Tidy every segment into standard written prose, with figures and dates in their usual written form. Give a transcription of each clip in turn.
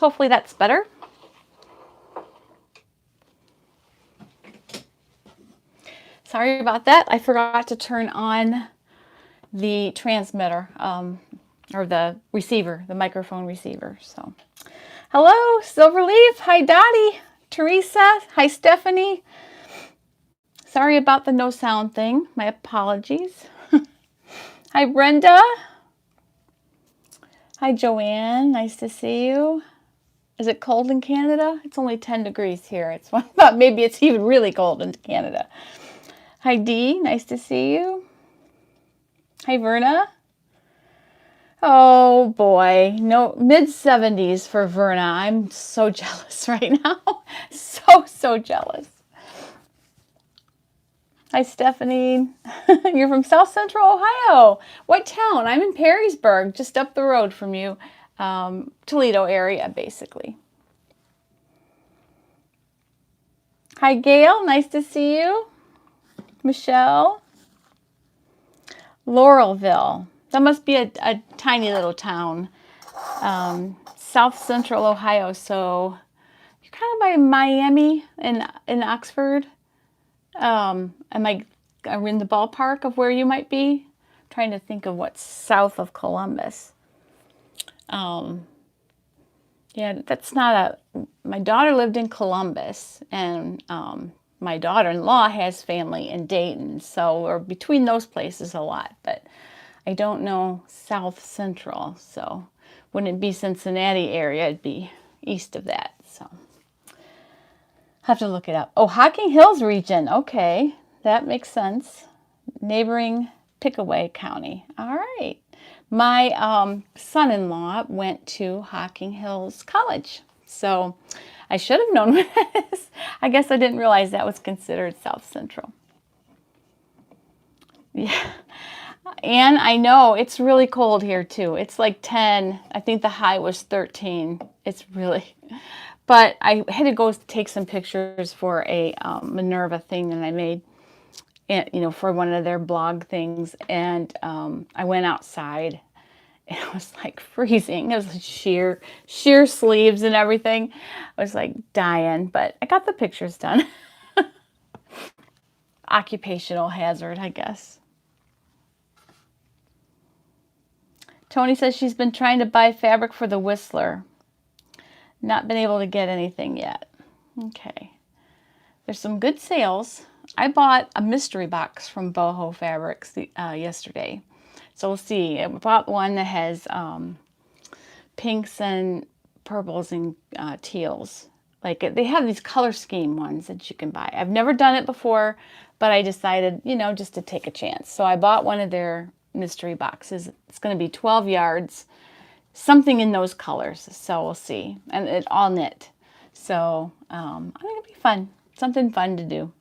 Hopefully that's better. Sorry about that. I forgot to turn on the transmitter, or the receiver, the microphone receiver. So, hello, Silverleaf. Hi, Dottie. Teresa. Hi, Stephanie. Sorry about the no sound thing. My apologies. Hi, Brenda. Hi, Joanne. Nice to see you. Is it cold in Canada? It's only 10 degrees here. It's I thought maybe it's even really cold in Canada. Hi, Dee. Nice to see you. Hi, Verna. Oh boy, no, mid-70s for Verna. I'm so jealous right now. So jealous. Hi, Stephanie. You're from South Central Ohio. What town? I'm in Perrysburg, just up the road from you. Toledo area, basically. Hi, Gail. Nice to see you. Michelle. Laurelville. That must be a tiny little town. South Central Ohio. So you're kind of by Miami in Oxford. Am I in the ballpark of where you might be? I'm trying to think of what's south of Columbus. Yeah, that's not my daughter lived in Columbus, and my daughter-in-law has family in Dayton, so we're between those places a lot, but I don't know South Central, so wouldn't it be Cincinnati area, it'd be east of that, so have to look it up. Oh, Hocking Hills region, okay, that makes sense. Neighboring Pickaway County, all right. My son-in-law went to Hocking Hills College, so I should have known what that is. I guess I didn't realize that was considered South Central. Yeah, and I know it's really cold here too. It's like 10. I think the high was 13. It's really, but I had to go take some pictures for a Minerva thing that I made. And, you know, for one of their blog things, and I went outside, and it was like freezing. It was like sheer sleeves and everything. I was like dying, but I got the pictures done. Occupational hazard, I guess. Tony says she's been trying to buy fabric for the Whistler. Not been able to get anything yet. Okay. There's some good sales. I bought a mystery box from Boho Fabrics yesterday. So we'll see. I bought one that has pinks and purples and teals. Like they have these color scheme ones that you can buy. I've never done it before, but I decided, you know, just to take a chance. So I bought one of their mystery boxes. It's going to be 12 yards, something in those colors. So we'll see. And it all knit. So I think it'll be fun. Something fun to do.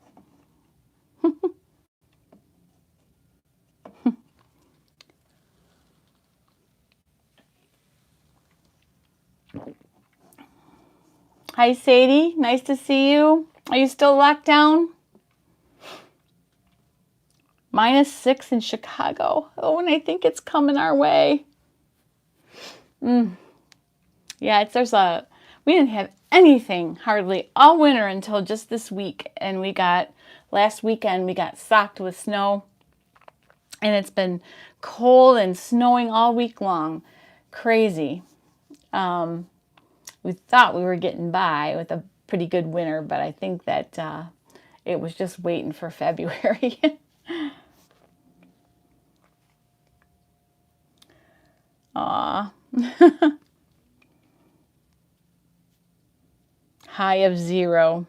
Hi, Sadie. Nice to see you. Are you still locked down? -6 in Chicago. Oh, and I think it's coming our way. Yeah, we didn't have anything hardly all winter until just this week. And last weekend, we got socked with snow. And it's been cold and snowing all week long. Crazy. We thought we were getting by with a pretty good winter, but I think that it was just waiting for February. Aw. High of 0.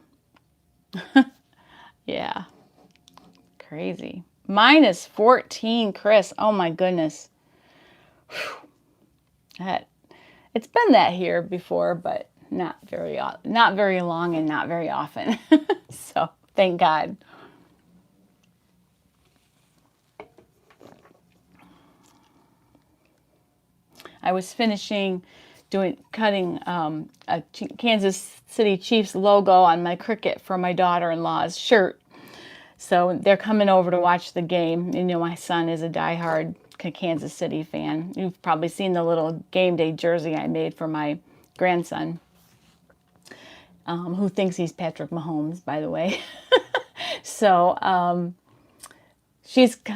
Yeah. Crazy. -14, Chris. Oh my goodness. It's been that here before, but not very long and not very often. So thank God. I was finishing cutting a Kansas City Chiefs logo on my Cricut for my daughter-in-law's shirt. So they're coming over to watch the game. You know, my son is a diehard Kansas City fan. You've probably seen the little game day jersey I made for my grandson, who thinks he's Patrick Mahomes, by the way. So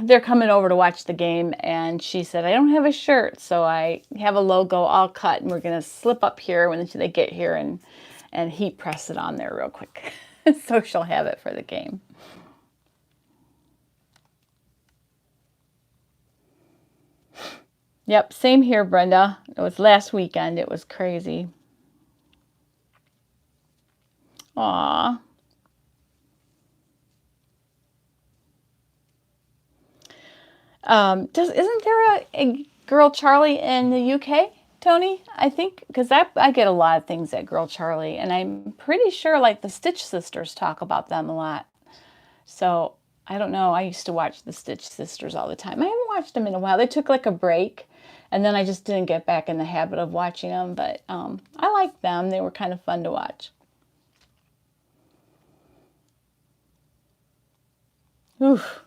they're coming over to watch the game, and she said, I don't have a shirt, so I have a logo all cut, and we're going to slip up here when they get here and heat press it on there real quick. So she'll have it for the game. Yep, same here, Brenda. It was last weekend. It was crazy. Aw. Isn't there a girl Charlee in the UK, Tony? I think, because I get a lot of things at Girl Charlee, and I'm pretty sure like the Stitch Sisters talk about them a lot. So I don't know. I used to watch the Stitch Sisters all the time. I haven't watched them in a while. They took like a break, and then I just didn't get back in the habit of watching them. But I liked them. They were kind of fun to watch. Oof,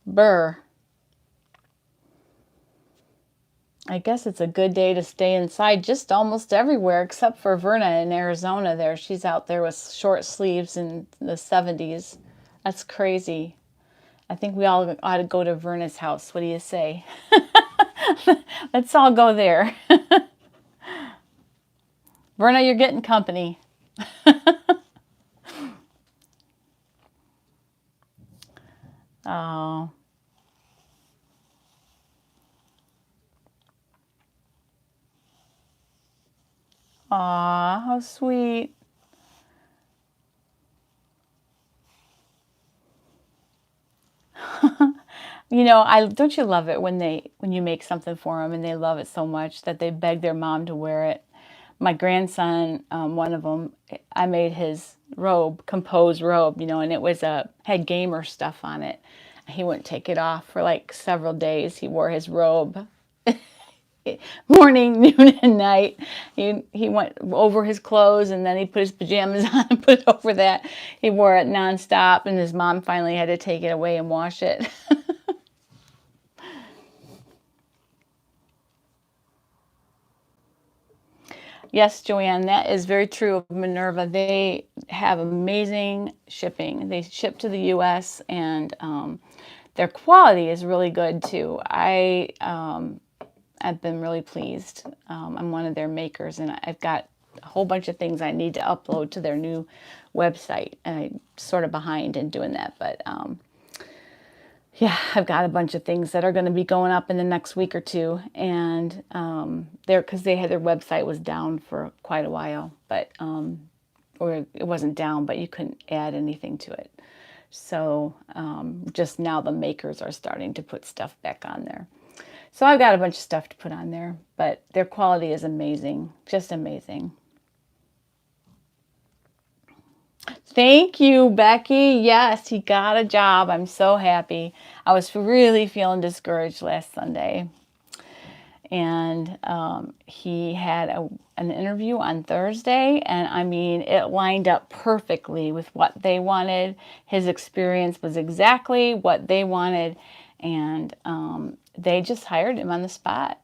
burr. I guess it's a good day to stay inside just almost everywhere except for Verna in Arizona there. She's out there with short sleeves in the 70s. That's crazy. I think we all ought to go to Verna's house. What do you say? Let's all go there. Verna, you're getting company. Oh. Aw, how sweet. You know, don't you love it when you make something for them and they love it so much that they beg their mom to wear it. My grandson, one of them, I made his robe, compose robe, you know, and it had gamer stuff on it. He wouldn't take it off for like several days. He wore his robe morning, noon, and night. He went over his clothes, and then he put his pajamas on and put it over that. He wore it nonstop, and his mom finally had to take it away and wash it. Yes, Joanne, that is very true of Minerva. They have amazing shipping. They ship to the U.S., and their quality is really good too. I've been really pleased. I'm one of their makers, and I've got a whole bunch of things I need to upload to their new website, and I'm sort of behind in doing that. But yeah, I've got a bunch of things that are going to be going up in the next week or two, and because their website was down for quite a while, but or it wasn't down, but you couldn't add anything to it. So just now the makers are starting to put stuff back on there. So I've got a bunch of stuff to put on there, but their quality is amazing, just amazing. Thank you, Becky. Yes, he got a job. I'm so happy. I was really feeling discouraged last Sunday. And he had an interview on Thursday, and I mean, it lined up perfectly with what they wanted. His experience was exactly what they wanted, and they just hired him on the spot.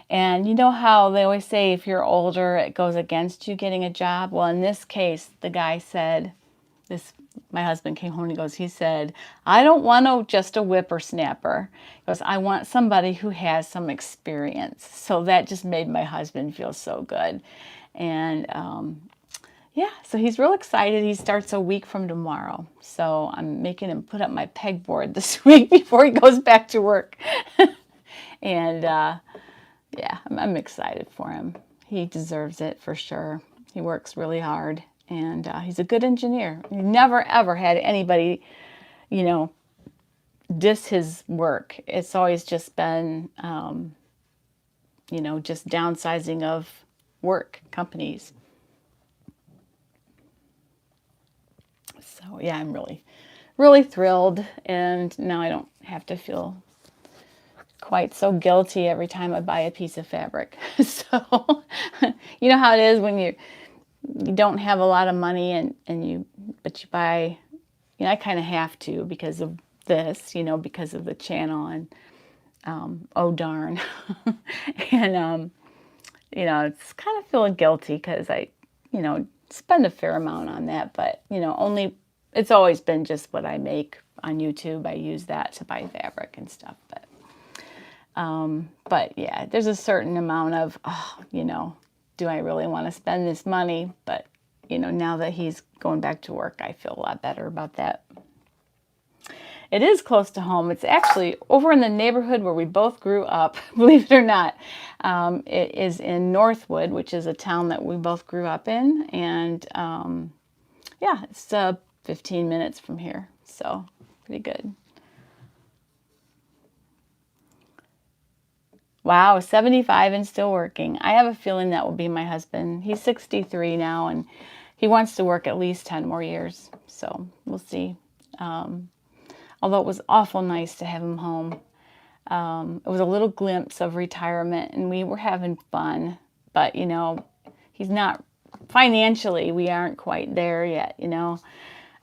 And you know how they always say if you're older, it goes against you getting a job? Well, in this case, the guy said, my husband came home and he said, I don't want just a whippersnapper. He goes, I want somebody who has some experience. So that just made my husband feel so good. And yeah, so he's real excited. He starts a week from tomorrow. So I'm making him put up my pegboard this week before he goes back to work. And yeah, I'm excited for him. He deserves it for sure. He works really hard. And he's a good engineer. He never, ever had anybody, you know, diss his work. It's always just been, you know, just downsizing of work companies. So, yeah, I'm really, really thrilled. And now I don't have to feel quite so guilty every time I buy a piece of fabric. So, you know how it is when you don't have a lot of money but you buy, you know, I kind of have to because of this, you know, because of the channel and oh darn. And you know, it's kind of feeling guilty because I, you know, spend a fair amount on that, but, you know, only, it's always been just what I make on YouTube. I use that to buy fabric and stuff, but yeah, there's a certain amount of, oh, you know, do I really want to spend this money? But, you know, now that he's going back to work, I feel a lot better about that. It is close to home. It's actually over in the neighborhood where we both grew up, believe it or not. It is in Northwood, which is a town that we both grew up in. And yeah, it's 15 minutes from here. So pretty good. Wow, 75 and still working. I have a feeling that will be my husband. He's 63 now, and he wants to work at least 10 more years. So we'll see. Although it was awful nice to have him home. It was a little glimpse of retirement, and we were having fun. But, you know, he's not, financially, we aren't quite there yet, you know.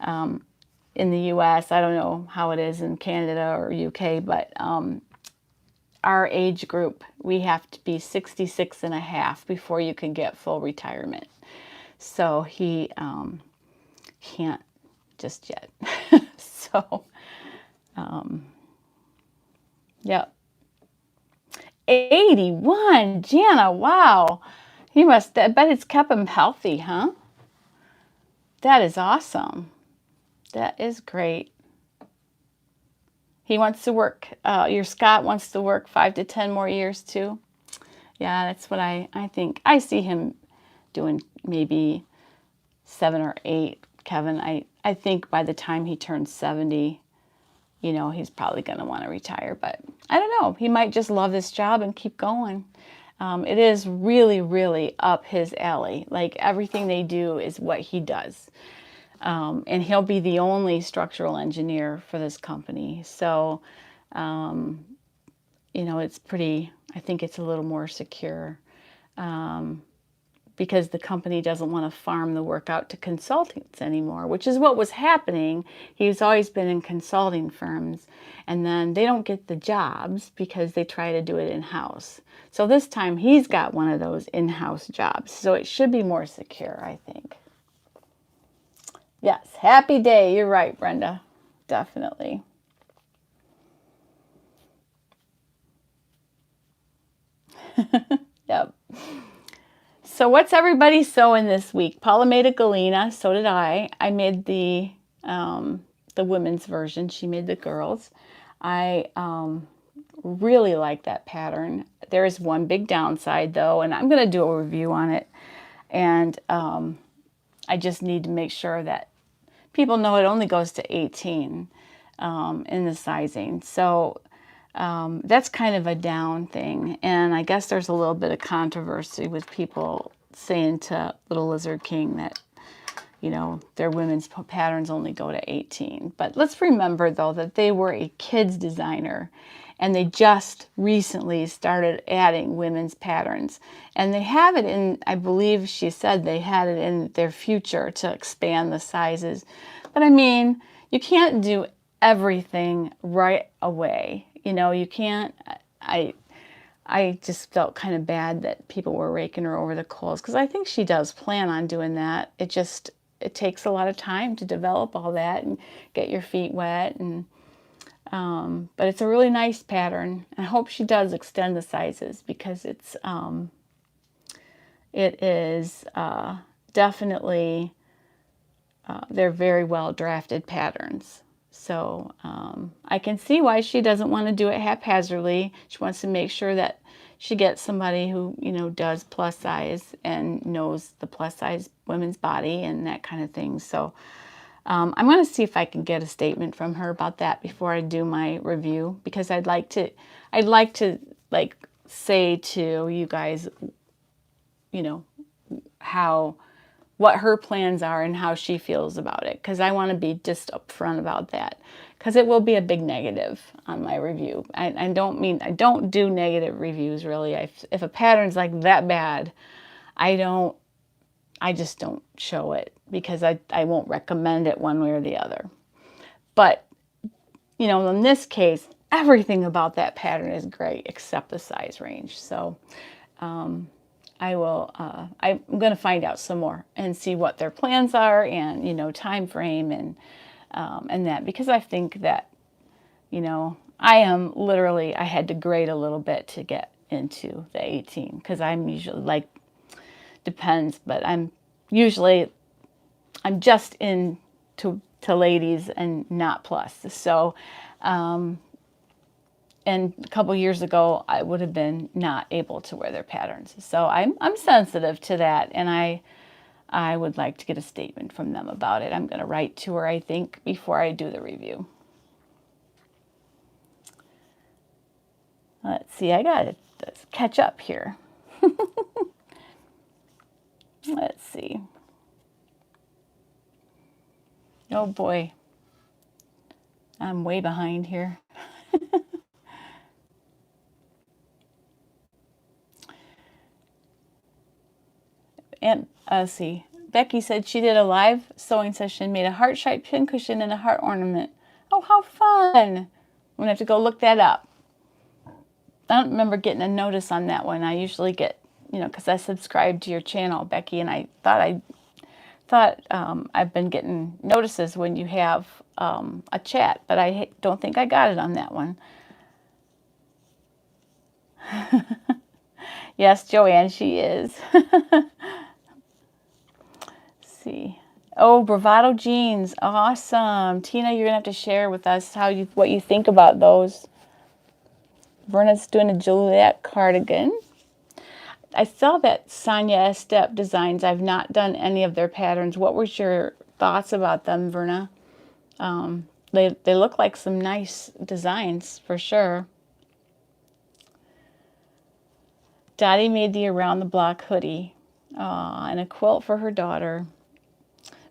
In the U.S., I don't know how it is in Canada or UK, but our age group, we have to be 66 and a half before you can get full retirement. So he can't just yet. So... yep. 81, Jana, wow. He must, I bet it's kept him healthy, huh? That is awesome. That is great. He wants to work, your Scott wants to work 5 to 10 more years too. Yeah, that's what I think. I see him doing maybe 7 or 8, Kevin. I think by the time he turns 70, you know, he's probably going to want to retire, but I don't know. He might just love this job and keep going. It is really, really up his alley. Like everything they do is what he does. And he'll be the only structural engineer for this company. So, you know, it's pretty, I think it's a little more secure. Because the company doesn't want to farm the work out to consultants anymore, which is what was happening. He's always been in consulting firms, and then they don't get the jobs because they try to do it in-house. So this time he's got one of those in-house jobs, so it should be more secure, I think. Yes, happy day. You're right, Brenda. Definitely. Yep. So what's everybody sewing this week? Paula made a galena, so did I. I made the women's version. She made the girls. I really like that pattern. There is one big downside though, and I'm going to do a review on it. And I just need to make sure that people know it only goes to 18 in the sizing. So that's kind of a down thing. And I guess there's a little bit of controversy with people saying to Little Lizard King that, you know, their women's patterns only go to 18. But let's remember, though, that they were a kids designer. And they just recently started adding women's patterns. And they have it in, I believe she said they had it in their future to expand the sizes. But I mean, you can't do everything right away. You know, you can't, I just felt kind of bad that people were raking her over the coals, because I think she does plan on doing that. It takes a lot of time to develop all that and get your feet wet. And but it's a really nice pattern. I hope she does extend the sizes, because it is definitely, they're very well drafted patterns. So I can see why she doesn't want to do it haphazardly. She wants to make sure that she gets somebody who, you know, does plus size and knows the plus size women's body and that kind of thing. So I'm going to see if I can get a statement from her about that before I do my review, because I'd like to like say to you guys, you know, what her plans are and how she feels about it, because I want to be just upfront about that, because it will be a big negative on my review. I don't do negative reviews, really. If a pattern's like that bad, I just don't show it, because I won't recommend it one way or the other. But, you know, in this case, everything about that pattern is great except the size range. So I will, I'm going to find out some more and see what their plans are and, you know, time frame and that, because I think that, you know, I am literally, I had to grade a little bit to get into the 18 because I'm usually like, depends, but I'm just to ladies and not plus. So, and a couple years ago, I would have been not able to wear their patterns. So I'm sensitive to that, and I would like to get a statement from them about it. I'm going to write to her, I think, before I do the review. Let's see, I got to catch up here. Let's see. Oh boy, I'm way behind here. And let's see. Becky said she did a live sewing session, made a heart-shaped pincushion and a heart ornament. Oh, how fun! I'm gonna have to go look that up. I don't remember getting a notice on that one. I usually get, you know, because I subscribe to your channel, Becky, and I thought I've been getting notices when you have a chat, but I don't think I got it on that one. Yes, Joanne, she is. See. Oh, Bravado jeans. Awesome. Tina, you're going to have to share with us what you think about those. Verna's doing a Juliet cardigan. I saw that Sonia Estep designs. I've not done any of their patterns. What was your thoughts about them, Verna? They look like some nice designs for sure. Dottie made the Around the Block hoodie. And a quilt for her daughter.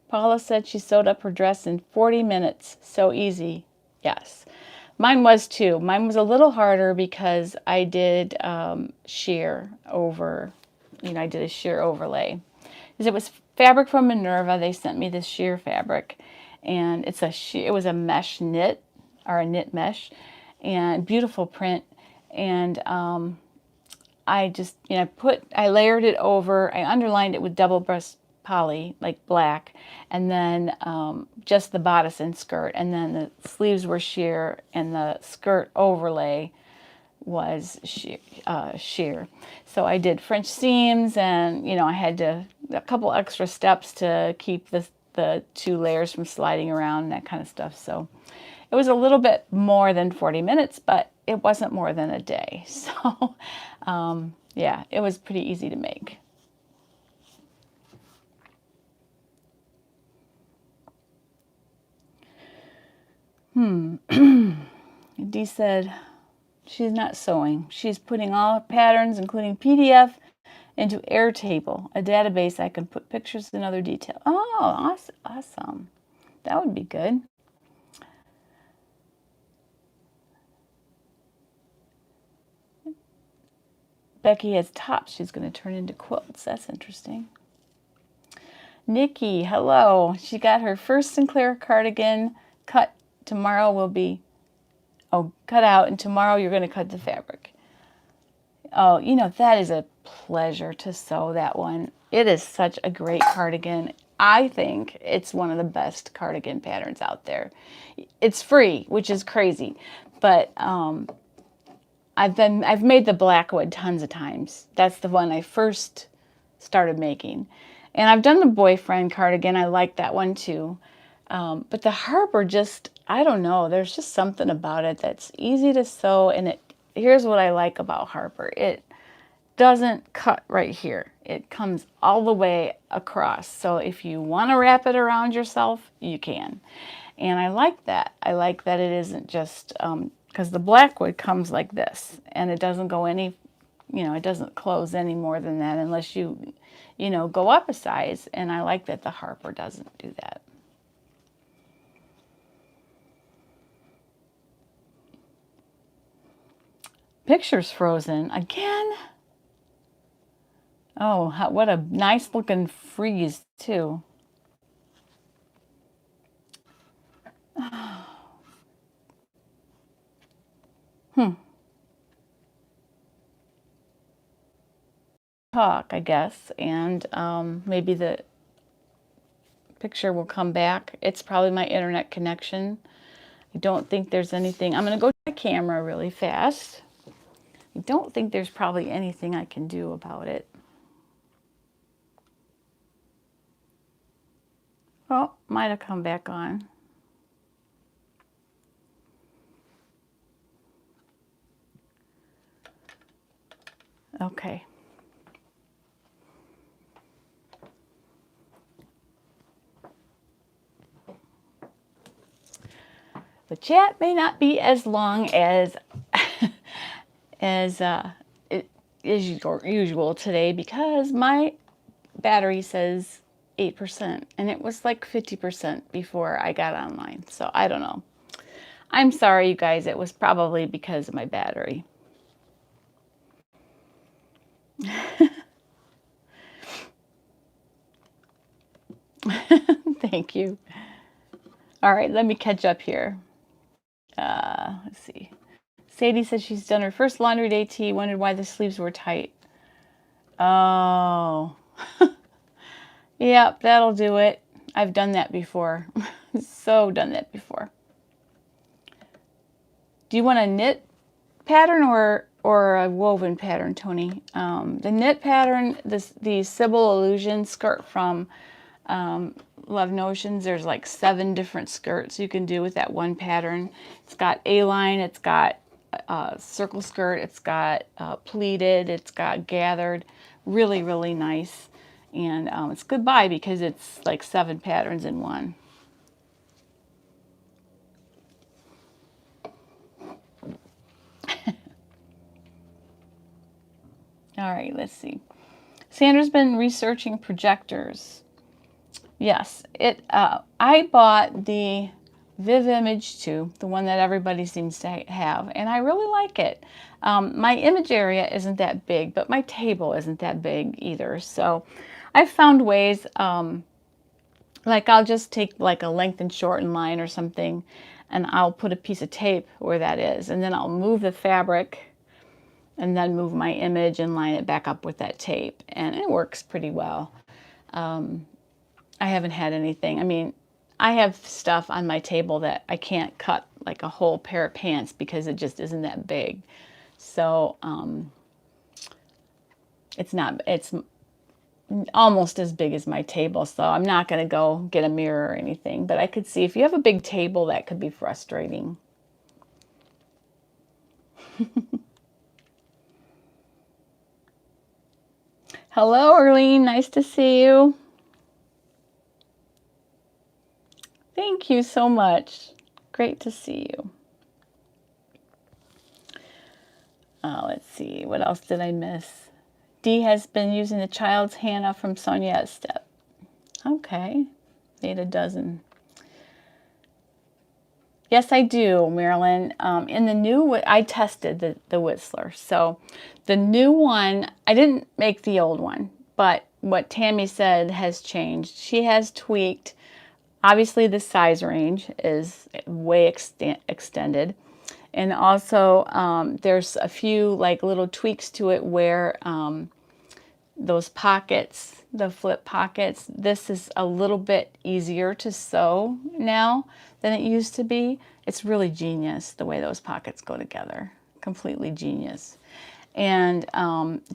Paula said she sewed up her dress in 40 minutes. So easy. Yes. Mine was too. Mine was a little harder because I did sheer over, you know, I did a sheer overlay. Because it was fabric from Minerva. They sent me this sheer fabric. And it was a mesh knit, or a knit mesh. And beautiful print. And I just, you know, I layered it over. I underlined it with double breast poly, like black, and then just the bodice and skirt, and then the sleeves were sheer, and the skirt overlay was sheer. So I did French seams, and you know, I had a couple extra steps to keep the two layers from sliding around and that kind of stuff. So it was a little bit more than 40 minutes, but it wasn't more than a day. So yeah, it was pretty easy to make. Dee said she's not sewing. She's putting all her patterns, including PDF, into Airtable, a database I can put pictures and other detail. Oh, awesome. That would be good. Becky has tops she's going to turn into quilts. That's interesting. Nikki, hello. She got her first Sinclair cardigan cut. Tomorrow will be, cut out, and tomorrow you're going to cut the fabric. Oh, you know, that is a pleasure to sew that one. It is such a great cardigan. I think it's one of the best cardigan patterns out there. It's free, which is crazy, but I've made the Blackwood tons of times. That's the one I first started making. And I've done the boyfriend cardigan. I like that one too. But the Harper just, I don't know, there's just something about it that's easy to sew. And here's what I like about Harper. It doesn't cut right here. It comes all the way across. So if you want to wrap it around yourself, you can. And I like that. I like that it isn't just, because the Blackwood comes like this, and it doesn't go any, you know, it doesn't close any more than that unless you know, go up a size. And I like that the Harper doesn't do that. Picture's frozen again. Oh, what a nice looking freeze too. talk, I guess, and maybe the picture will come back. It's probably my internet connection. I don't think there's anything. I'm going to go to the camera really fast. I don't think there's probably anything I can do about it. Oh, might have come back on. Okay. The chat may not be as long as it is usual today because my battery says 8% and it was like 50% before I got online. So I don't know. I'm sorry, you guys. It was probably because of my battery. Thank you. All right, let me catch up here. Let's see. Sadie says she's done her first laundry day tee, wondered why the sleeves were tight. Oh. Yep, that'll do it. I've done that before. So done that before. Do you want a knit pattern or a woven pattern, Tony? The knit pattern, the Sybil Illusion skirt from Love Notions, there's like 7 different skirts you can do with that one pattern. It's got A-line, it's got circle skirt, it's got pleated, it's got gathered. Really, really nice. And it's good buy because it's like 7 patterns in one. All right, let's see. Sandra's been researching projectors. Yes, I bought the Viv Image 2, the one that everybody seems to have, and I really like it. My image area isn't that big, but my table isn't that big either. So I've found ways, like I'll just take like a length and shorten line or something, and I'll put a piece of tape where that is, and then I'll move the fabric and then move my image and line it back up with that tape, and it works pretty well. I haven't had anything. I mean, I have stuff on my table that I can't cut like a whole pair of pants because it just isn't that big. So it's almost as big as my table. So I'm not going to go get a mirror or anything, but I could see if you have a big table, that could be frustrating. Hello, Arlene. Nice to see you. Thank you so much. Great to see you. Let's see. What else did I miss? Dee has been using the child's Hannah from Sonia's step. Okay. Made a dozen. Yes, I do, Marilyn. In the new, I tested the Whistler. So the new one, I didn't make the old one, but what Tammy said has changed. She has tweaked. Obviously, the size range is way extended. And also, there's a few like little tweaks to it where those pockets, the flip pockets, this is a little bit easier to sew now than it used to be. It's really genius the way those pockets go together. Completely genius. And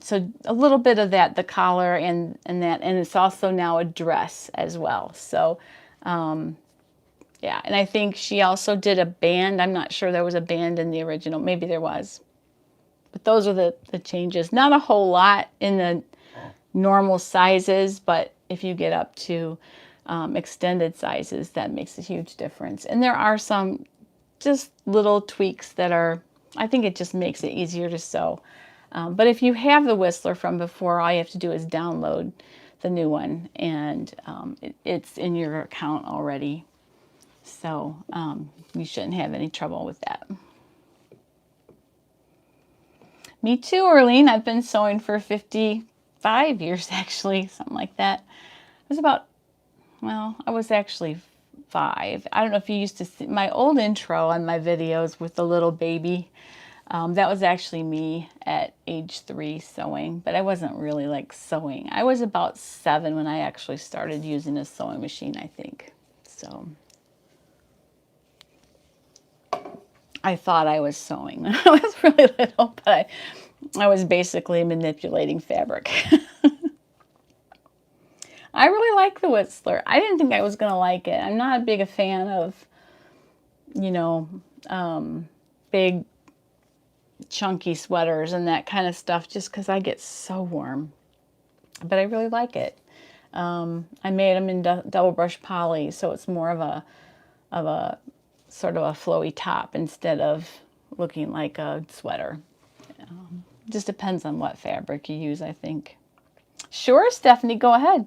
so a little bit of that, the collar and that, and it's also now a dress as well. So yeah, and I think she also did a band. I'm not sure there was a band in the original. Maybe there was. But those are the changes. Not a whole lot in the normal sizes, but if you get up to extended sizes, that makes a huge difference. And there are some just little tweaks that are, I think it just makes it easier to sew. But if you have the Whistler from before, all you have to do is download the new one, and it's in your account already. So you shouldn't have any trouble with that. Me too, Arlene. I've been sewing for 55 years, actually, something like that. It was about, well, I was actually 5. I don't know if you used to see my old intro on my videos with the little baby That was actually me at age 3 sewing, but I wasn't really like sewing. I was about 7 when I actually started using a sewing machine, I think. So I thought I was sewing when I was really little, but I was basically manipulating fabric. I really like the Whistler. I didn't think I was going to like it. I'm not a big a fan of, you know, big chunky sweaters and that kind of stuff just because I get so warm. But I really like it. I made them in double brush poly, so it's more of a sort of a flowy top instead of looking like a sweater. Just depends on what fabric you use, I think. Sure, Stephanie, go ahead.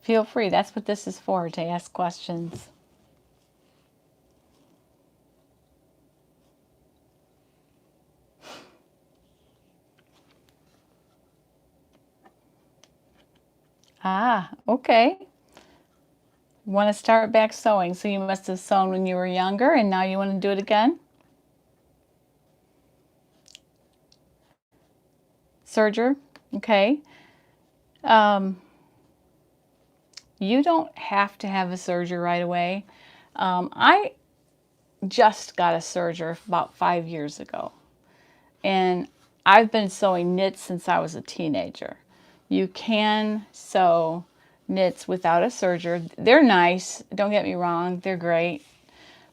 Feel free. That's what this is for, to ask questions. Ah, okay. Want to start back sewing, so you must have sewn when you were younger and now you want to do it again? Serger, okay. You don't have to have a serger right away. I just got a serger about 5 years ago, and I've been sewing knits since I was a teenager. You can sew knits without a serger. They're nice, don't get me wrong, they're great,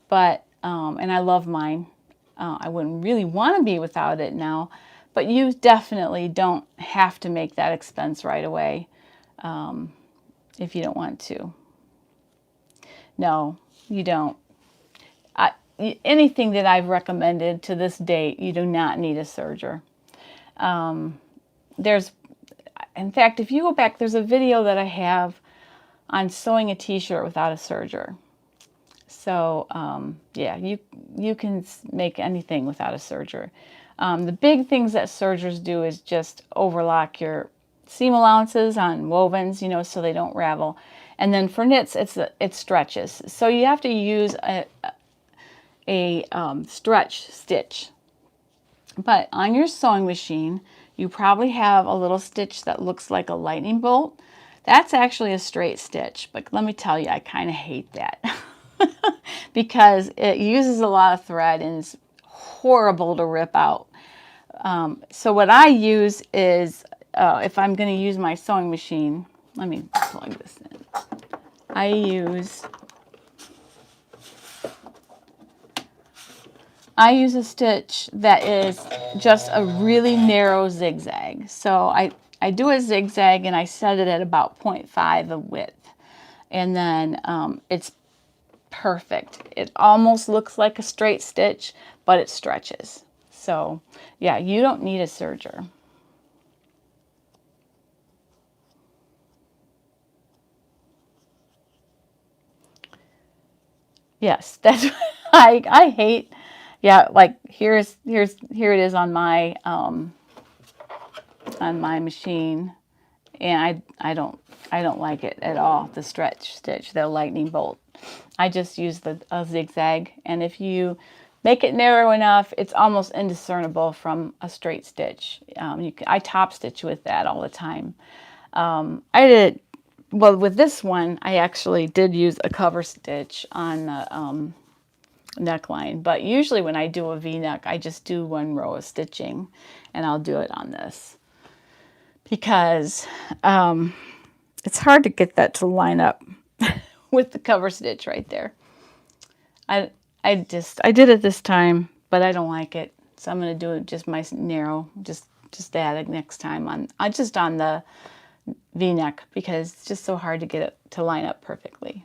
but, and I love mine. I wouldn't really want to be without it now, but you definitely don't have to make that expense right away. If you don't want to. No, you don't. Anything that I've recommended to this date, you do not need a serger. In fact, if you go back, there's a video that I have on sewing a t-shirt without a serger. So, yeah, you can make anything without a serger. The big things that sergers do is just overlock your seam allowances on wovens, you know, so they don't ravel. And then for knits, it stretches. So you have to use a stretch stitch. But on your sewing machine, you probably have a little stitch that looks like a lightning bolt. That's actually a straight stitch, but let me tell you, I kind of hate that because it uses a lot of thread and it's horrible to rip out. So what I use is, if I'm going to use my sewing machine, let me plug this in. I use a stitch that is just a really narrow zigzag. So I do a zigzag and I set it at about 0.5 of width. And then it's perfect. It almost looks like a straight stitch, but it stretches. So yeah, you don't need a serger. Yes, that's I hate. Yeah, like here it is on my machine, and I don't like it at all. The stretch stitch, the lightning bolt. I just use a zigzag, and if you make it narrow enough, it's almost indiscernible from a straight stitch. I top stitch with that all the time. I did. Well, with this one, I actually did use a cover stitch on the neckline, but usually when I do a V-neck, I just do 1 row of stitching, and I'll do it on this because it's hard to get that to line up with the cover stitch right there. I did it this time, but I don't like it, so I'm going to do it just my narrow, just that next time on just on the V-neck because it's just so hard to get it to line up perfectly.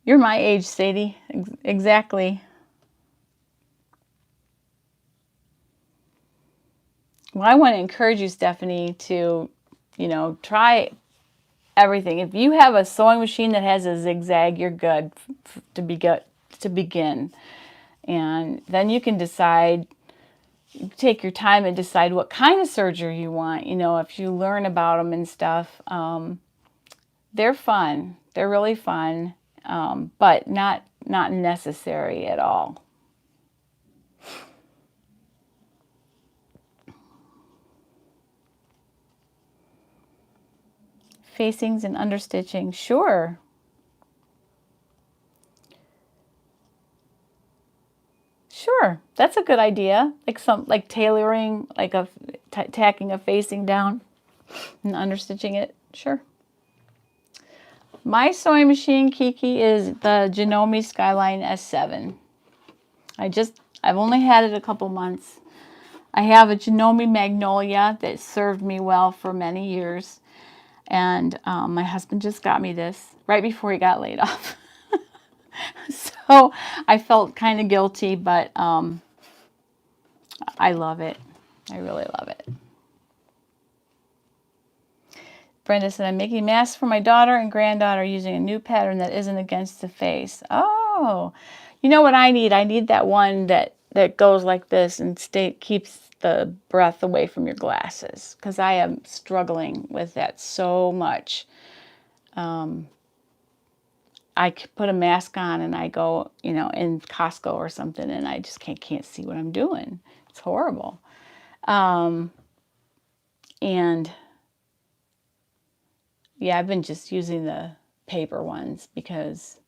You're my age, Sadie. Exactly. Well, I want to encourage you, Stephanie, to, you know, try everything. If you have a sewing machine that has a zigzag, you're good to begin. And then you can decide take your time and decide what kind of serger you want. You know, if you learn about them and stuff, they're fun. They're really fun, but not necessary at all. Facings and understitching, sure. Sure, that's a good idea. Like tailoring, like tacking a facing down and understitching it. Sure. My sewing machine, Kiki, is the Janome Skyline S7. I've only had it a couple months. I have a Janome Magnolia that served me well for many years. And my husband just got me this right before he got laid off. So I felt kind of guilty, but I love it. I really love it. Brenda said, I'm making masks for my daughter and granddaughter using a new pattern that isn't against the face. Oh, you know what I need? I need that one that goes like this and keeps the breath away from your glasses, because I am struggling with that so much. I put a mask on and I go, you know, in Costco or something, and I just can't see what I'm doing. It's horrible. And yeah, I've been just using the paper ones because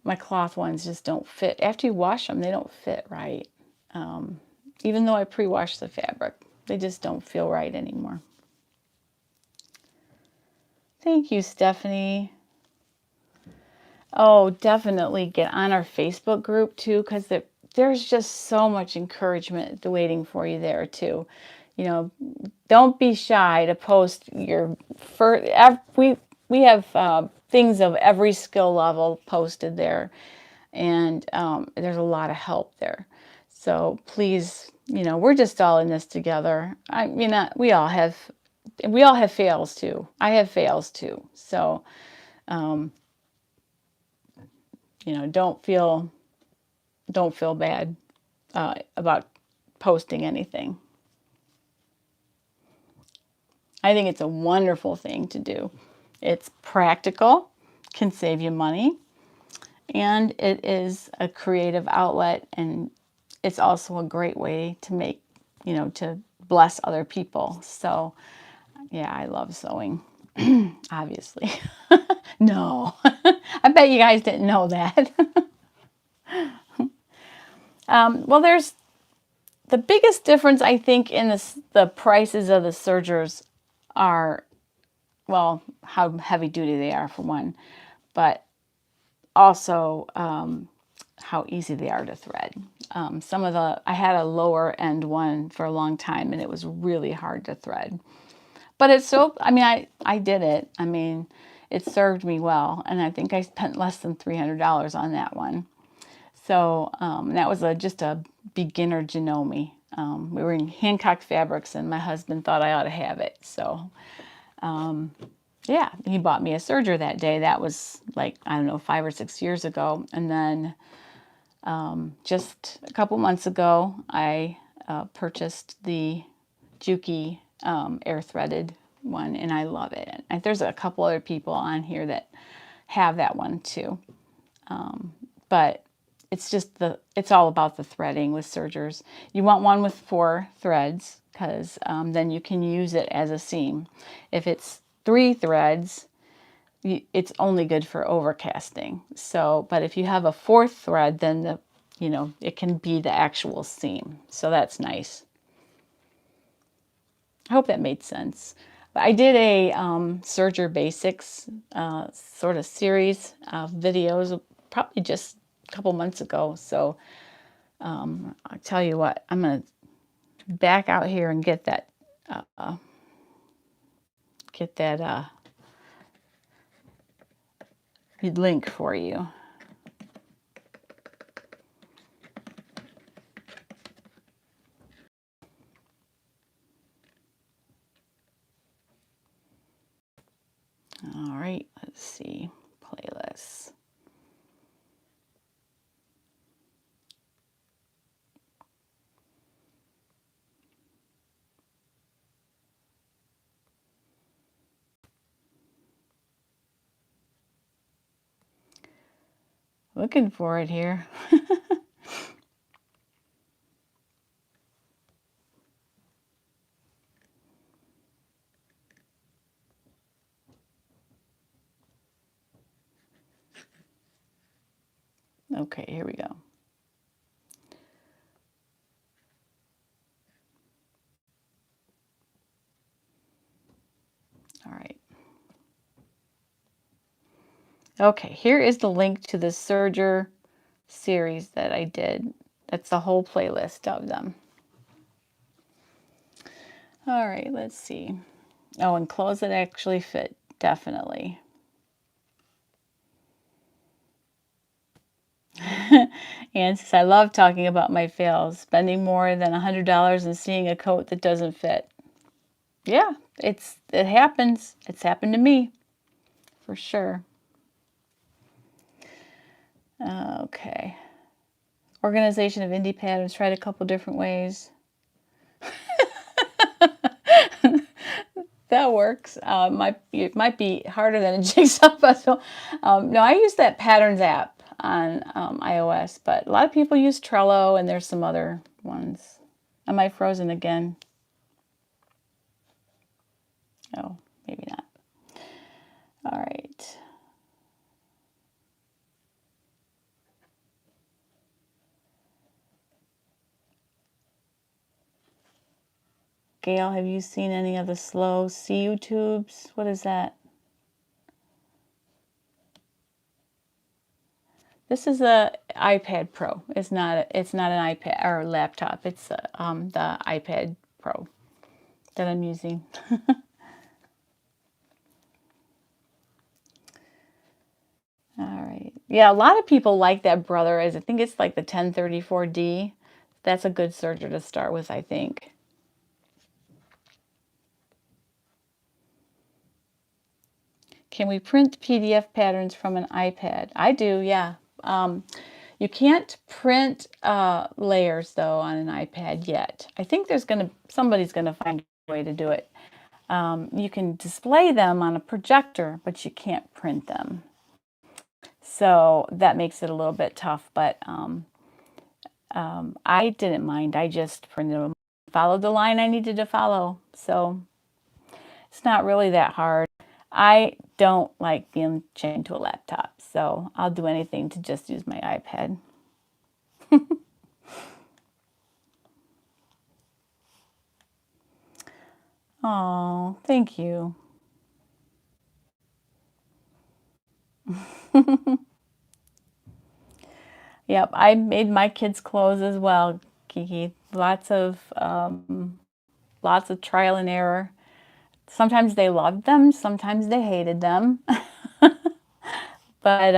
my cloth ones just don't fit. After you wash them, they don't fit right. Even though I pre-wash the fabric, they just don't feel right anymore. Thank you, Stephanie. Oh, definitely get on our Facebook group too, because there's just so much encouragement waiting for you there too. You know, don't be shy to post your first. We have things of every skill level posted there, and there's a lot of help there. So please, you know, we're just all in this together. I mean, we all have fails too. I have fails too. So. You know, don't feel bad about posting anything. I think it's a wonderful thing to do. It's practical, can save you money, and it is a creative outlet, and it's also a great way to make, you know, to bless other people. So, yeah, I love sewing, obviously. No, I bet you guys didn't know that. Well, there's the biggest difference, I think, in the prices of the sergers are, well, how heavy duty they are for one, but also how easy they are to thread. I had a lower end one for a long time, and it was really hard to thread. But it's so, I mean, I did it. I mean, it served me well, and I think I spent less than $300 on that one. So that was just a beginner Janome. We were in Hancock Fabrics, and my husband thought I ought to have it. So, yeah, he bought me a serger that day. That was like, I don't know, 5 or 6 years ago. And then just a couple months ago, I purchased the Juki air threaded one, and I love it. And there's a couple other people on here that have that one too. But it's all about the threading with sergers. You want one with 4 threads, because then you can use it as a seam. If it's 3 threads, it's only good for overcasting. So, but if you have a 4th thread, then it can be the actual seam. So that's nice. I hope that made sense. But I did a Serger Basics sort of series of videos, probably just a couple months ago. So I'll tell you what, I'm going to back out here and get that link for you. All right, let's see, playlists. Looking for it here. Okay, here we go. All right. Okay, here is the link to the Serger series that I did. That's the whole playlist of them. All right, let's see. Oh, and clothes that actually fit, definitely. And says, I love talking about my fails, spending more than $100 and seeing a coat that doesn't fit. Yeah, it happens. It's happened to me, for sure. Okay. Organization of indie patterns, tried a couple different ways. That works. It might be harder than a jigsaw puzzle. No, I use that Patterns app on iOS, but a lot of people use Trello, and there's some other ones. Am I frozen again? Oh, maybe not. All right. Gail, have you seen any of the slow CU tubes? What is that? This is a iPad Pro. It's not an iPad or laptop. It's the iPad Pro that I'm using. All right. Yeah, a lot of people like that Brother. I think it's like the 1034D. That's a good serger to start with, I think. Can we print PDF patterns from an iPad? I do, yeah. You can't print layers though on an iPad yet. I think somebody's gonna find a way to do it. You can display them on a projector, but you can't print them. So that makes it a little bit tough, but I didn't mind. I just printed them, followed the line I needed to follow. So it's not really that hard. I don't like being chained to a laptop, so I'll do anything to just use my iPad. Oh, thank you. Yep, I made my kids' clothes as well, Kiki. Lots of trial and error. Sometimes they loved them, sometimes they hated them. But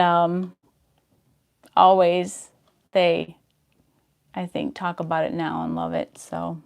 always they, I think, talk about it now and love it. So